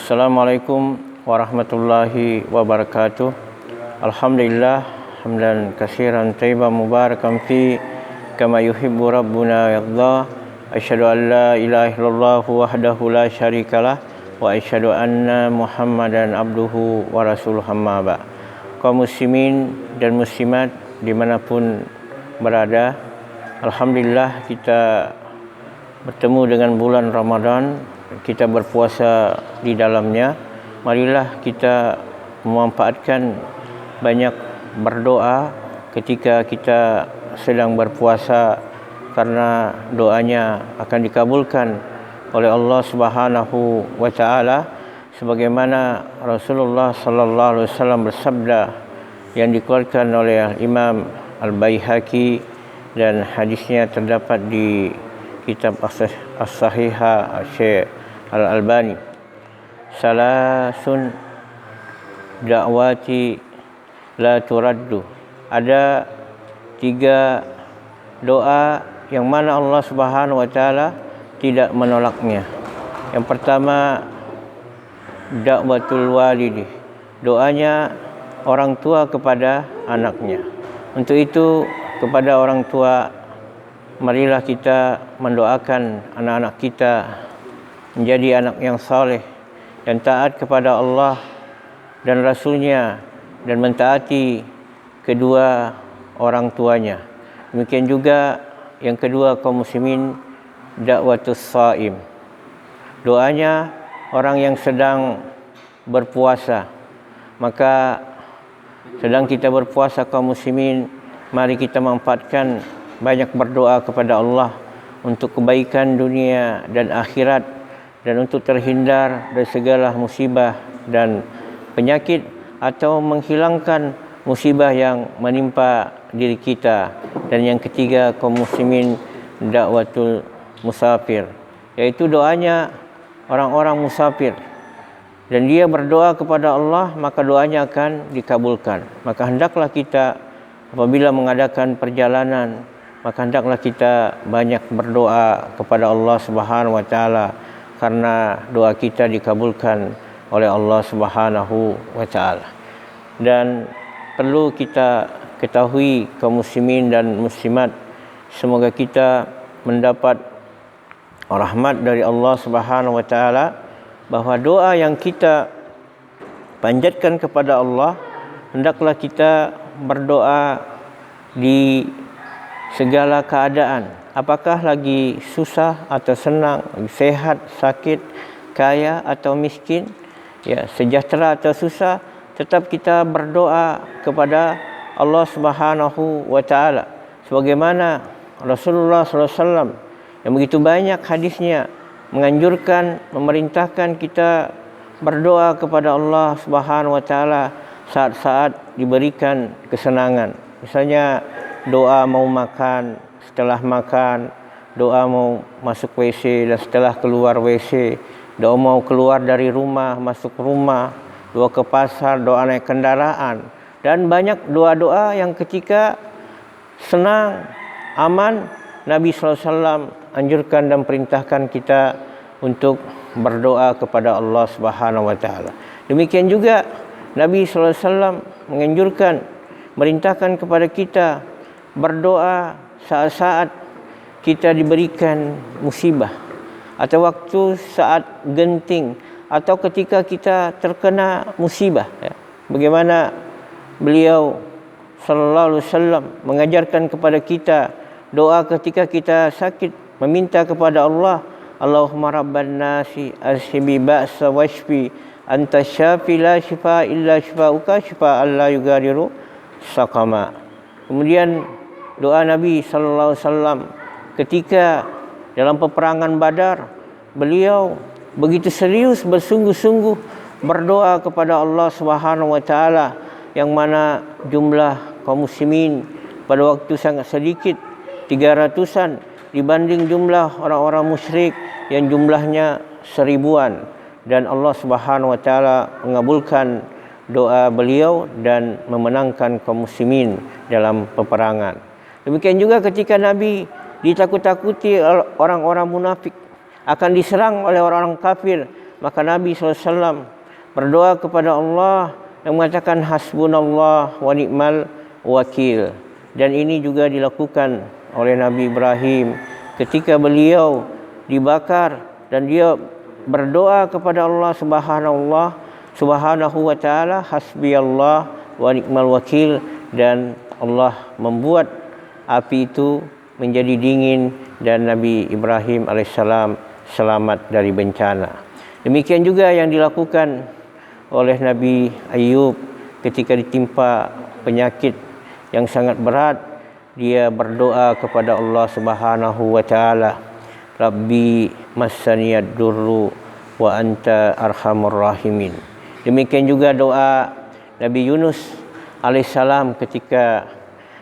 Assalamualaikum warahmatullahi wabarakatuh. Alhamdulillah hamdan katsiran thayyiban mubarakan fi kama yuhibbu rabbuna yarda. Asyhadu an la ilaha illallah wahdahu la syarikalah wa asyhadu anna Muhammadan abduhu wa rasuluhu amma ba'. Kaum muslimin dan muslimat dimanapun berada, alhamdulillah kita bertemu dengan bulan Ramadan, kita berpuasa di dalamnya. Marilah kita memanfaatkan banyak berdoa ketika kita sedang berpuasa, karena doanya akan dikabulkan oleh Allah Subhanahu wa taala, sebagaimana Rasulullah sallallahu alaihi wasallam bersabda yang dikeluarkan oleh Imam Al-Baihaqi, dan hadisnya terdapat di kitab As-Sahihah Syekh Al-Albani. Salasun da'wati la turaddu. Ada 3 doa yang mana Allah Subhanahu wa taala tidak menolaknya. Yang pertama, da'watul walidi, doanya orang tua kepada anaknya. Untuk itu, kepada orang tua, marilah kita mendoakan anak-anak kita menjadi anak yang saleh dan taat kepada Allah dan Rasul-Nya, dan mentaati kedua orang tuanya. Demikian juga yang kedua, kaum muslimin, da'watus shaim, doanya orang yang sedang berpuasa. Maka sedang kita berpuasa, kaum muslimin, mari kita manfaatkan banyak berdoa kepada Allah untuk kebaikan dunia dan akhirat, dan untuk terhindar dari segala musibah dan penyakit, atau menghilangkan musibah yang menimpa diri kita. Dan yang ketiga, kaum muslimin, da'watul musafir, yaitu doanya orang-orang musafir, dan dia berdoa kepada Allah, maka doanya akan dikabulkan. Maka hendaklah kita apabila mengadakan perjalanan, maka hendaklah kita banyak berdoa kepada Allah Subhanahu wa taala, karena doa kita dikabulkan oleh Allah Subhanahu wa taala. Dan perlu kita ketahui, kaum muslimin dan muslimat, semoga kita mendapat rahmat dari Allah Subhanahu wa taala, bahwa doa yang kita panjatkan kepada Allah, hendaklah kita berdoa di segala keadaan, apakah lagi susah atau senang, sehat, sakit, kaya atau miskin, sejahtera atau susah, tetap kita berdoa kepada Allah Subhanahu wa taala, sebagaimana Rasulullah SAW yang begitu banyak hadisnya menganjurkan, memerintahkan kita berdoa kepada Allah Subhanahu wa taala saat-saat diberikan kesenangan. Misalnya doa mau makan, setelah makan, doa mau masuk WC dan setelah keluar WC, doa mau keluar dari rumah, masuk rumah, doa ke pasar, doa naik kendaraan, dan banyak doa-doa yang ketika senang, aman, Nabi SAW anjurkan dan perintahkan kita untuk berdoa kepada Allah Subhanahu wa taala. Demikian juga Nabi SAW menganjurkan, merintahkan kepada kita berdoa saat-saat kita diberikan musibah, atau waktu saat genting, atau ketika kita terkena musibah. Bagaimana beliau sallallahu alaihi wasallam mengajarkan kepada kita doa ketika kita sakit, meminta kepada Allah, Allahumma rabban nasi azhibi ba'sa washfi anta syafi la shifa illa shifauka shifaan la yugadiru saqama. Kemudian doa Nabi sallallahu alaihi wasallam ketika dalam peperangan Badar, beliau begitu serius, bersungguh-sungguh berdoa kepada Allah Subhanahu wa taala, yang mana jumlah kaum muslimin pada waktu sangat sedikit, 300-an, dibanding jumlah orang-orang musyrik yang jumlahnya 1000-an. Dan Allah Subhanahu wa taala mengabulkan doa beliau dan memenangkan kaum muslimin dalam peperangan. Demikian juga ketika Nabi ditakut-takuti orang-orang munafik, akan diserang oleh orang-orang kafir, maka Nabi SAW berdoa kepada Allah yang mengatakan hasbunallah wa ni'mal wakil. Dan ini juga dilakukan oleh Nabi Ibrahim ketika beliau dibakar dan dia berdoa kepada Allah Subhanahu wa taala, hasbiyallah wa ni'mal wakil, dan Allah membuat api itu menjadi dingin dan Nabi Ibrahim alaihissalam selamat dari bencana. Demikian juga yang dilakukan oleh Nabi Ayub ketika ditimpa penyakit yang sangat berat. Dia berdoa kepada Allah Subhanahu wa taala, Rabbi massaniyad durru wa anta arhamur rahimin. Demikian juga doa Nabi Yunus alaihissalam ketika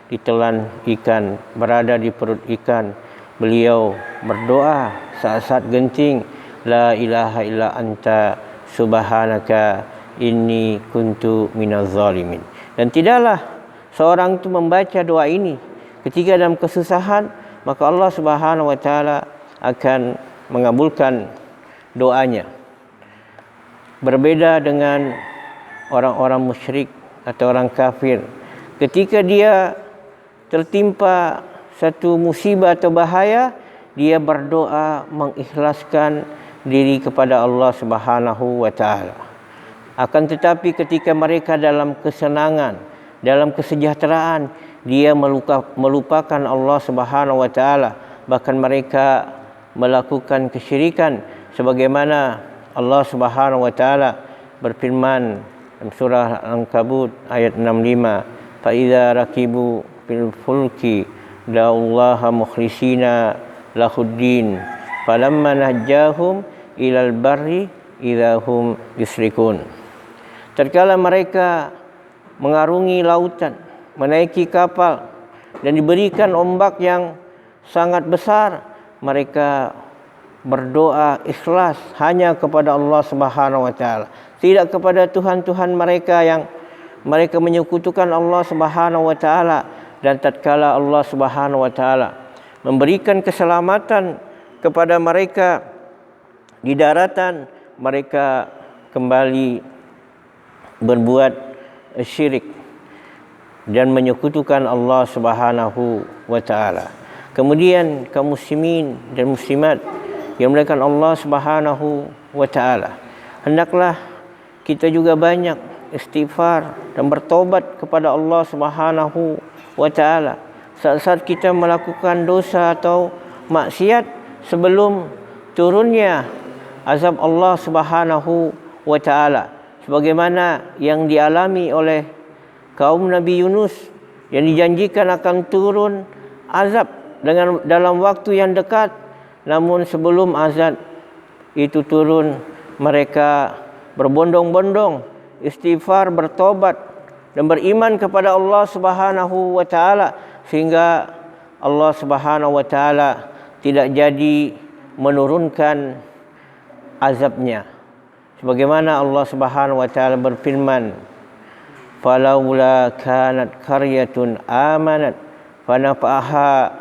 ditelan ikan, berada di perut ikan. Beliau berdoa saat-saat genting, la ilaha illa anta subhanaka inni kuntu minaz zalimin. Dan tidaklah seorang itu membaca doa ini ketika dalam kesusahan, maka Allah Subhanahu wa taala akan mengabulkan doanya. Berbeda dengan orang-orang musyrik atau orang kafir, ketika dia tertimpa satu musibah atau bahaya, dia berdoa mengikhlaskan diri kepada Allah Subhanahu wa taala. Akan tetapi ketika mereka dalam kesenangan, dalam kesejahteraan, dia melupakan Allah Subhanahu wa taala, bahkan mereka melakukan kesyirikan sebagaimana Allah Subhanahu wa taala berfirman dalam surah Al-Ankabut ayat 65, fa idza rakibu fil fulki da'ullaha mukhlisina lahuddin falamma najjahum ilal barri idahum yusrikun. Tatkala mereka mengarungi lautan, menaiki kapal dan diberikan ombak yang sangat besar, mereka berdoa ikhlas hanya kepada Allah Subhanahu wa taala, tidak kepada tuhan-tuhan mereka yang mereka menyekutukan Allah Subhanahu wa taala. Dan tatkala Allah Subhanahu wa taala memberikan keselamatan kepada mereka di daratan, mereka kembali berbuat syirik dan menyekutukan Allah Subhanahu wa taala. Kemudian kaum muslimin dan muslimat yang dimuliakan Allah Subhanahu wa taala, hendaklah kita juga banyak istighfar dan bertobat kepada Allah Subhanahu wa ta'ala saat-saat kita melakukan dosa atau maksiat sebelum turunnya azab Allah Subhanahu wa ta'ala, sebagaimana yang dialami oleh kaum Nabi Yunus yang dijanjikan akan turun azab dalam waktu yang dekat, namun sebelum azab itu turun mereka berbondong-bondong istighfar, bertobat dan beriman kepada Allah Subhanahu wa taala, sehingga Allah Subhanahu wa taala tidak jadi menurunkan azabnya. Sebagaimana Allah Subhanahu wa taala berfirman, falaula kanat qaryatun amanat fanafa'aha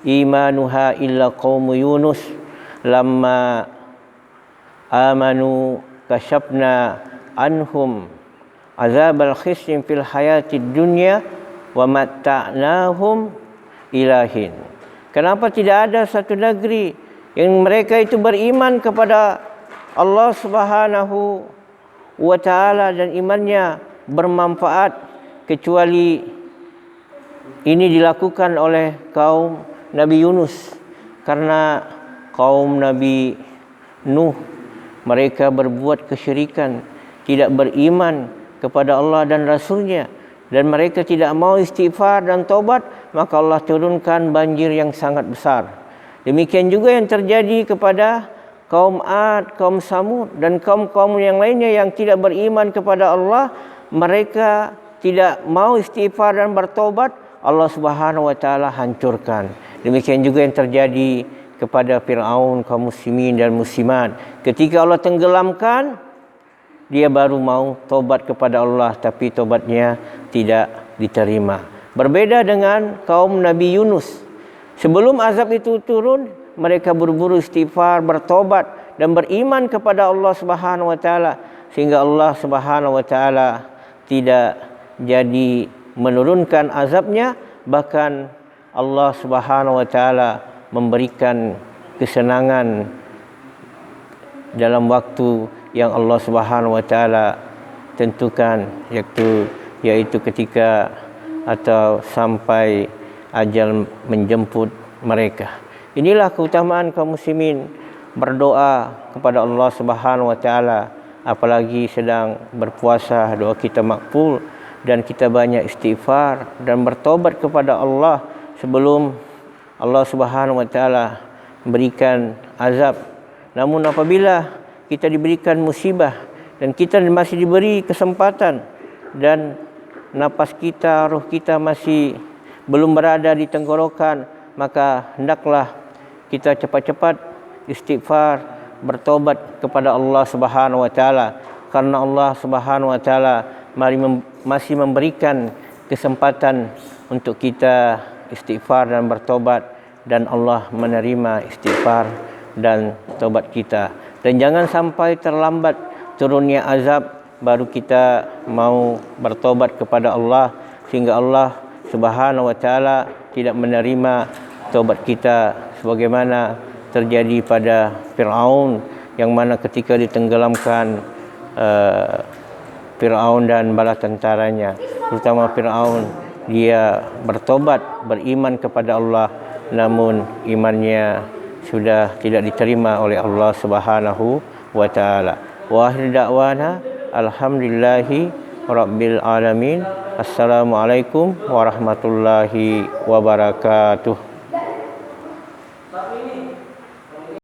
imanuha illa qaum Yunus lamma amanu kasyafna anhum azabal khisyim fil hayatid dunya wa matta'nahum ilahin. Kenapa tidak ada satu negeri yang mereka itu beriman kepada Allah Subhanahu wa taala dan imannya bermanfaat kecuali ini dilakukan oleh kaum Nabi Yunus? Karena kaum Nabi Nuh mereka berbuat kesyirikan, tidak beriman kepada Allah dan Rasulnya, dan mereka tidak mau istighfar dan taubat, maka Allah turunkan banjir yang sangat besar. Demikian juga yang terjadi kepada kaum Ad, kaum Samud dan kaum-kaum yang lainnya yang tidak beriman kepada Allah. Mereka tidak mau istighfar dan bertaubat, Allah Subhanahu wa taala hancurkan. Demikian juga yang terjadi kepada Fir'aun, kaum muslimin dan muslimat. Ketika Allah tenggelamkan, dia baru mau tobat kepada Allah, tapi tobatnya tidak diterima. Berbeda dengan kaum Nabi Yunus. Sebelum azab itu turun, mereka buru-buru istighfar, bertobat dan beriman kepada Allah Subhanahu wa taala, sehingga Allah Subhanahu wa taala tidak jadi menurunkan azabnya, bahkan Allah Subhanahu wa taala memberikan kesenangan dalam waktu yang Allah Subhanahu wa taala tentukan, yaitu ketika atau sampai ajal menjemput mereka. Inilah keutamaan kaum muslimin berdoa kepada Allah Subhanahu wa taala, apalagi sedang berpuasa, doa kita makbul dan kita banyak istighfar dan bertobat kepada Allah sebelum Allah Subhanahu wa taala berikan azab. Namun apabila kita diberikan musibah dan kita masih diberi kesempatan dan nafas kita, roh kita masih belum berada di tenggorokan, maka hendaklah kita cepat-cepat istighfar, bertobat kepada Allah Subhanahu wa taala, karena Allah Subhanahu wa taala masih memberikan kesempatan untuk kita istighfar dan bertobat, dan Allah menerima istighfar dan tobat kita. Dan jangan sampai terlambat turunnya azab baru kita mau bertobat kepada Allah, sehingga Allah Subhanahu wa taala tidak menerima tobat kita, sebagaimana terjadi pada Firaun, yang mana ketika ditenggelamkan Firaun dan bala tentaranya, terutama Firaun, dia bertobat, beriman kepada Allah, namun imannya sudah tidak diterima oleh Allah Subhanahu wa taala. Wa akhir da'wana alhamdulillahi rabbil alamin. Assalamualaikum warahmatullahi wabarakatuh.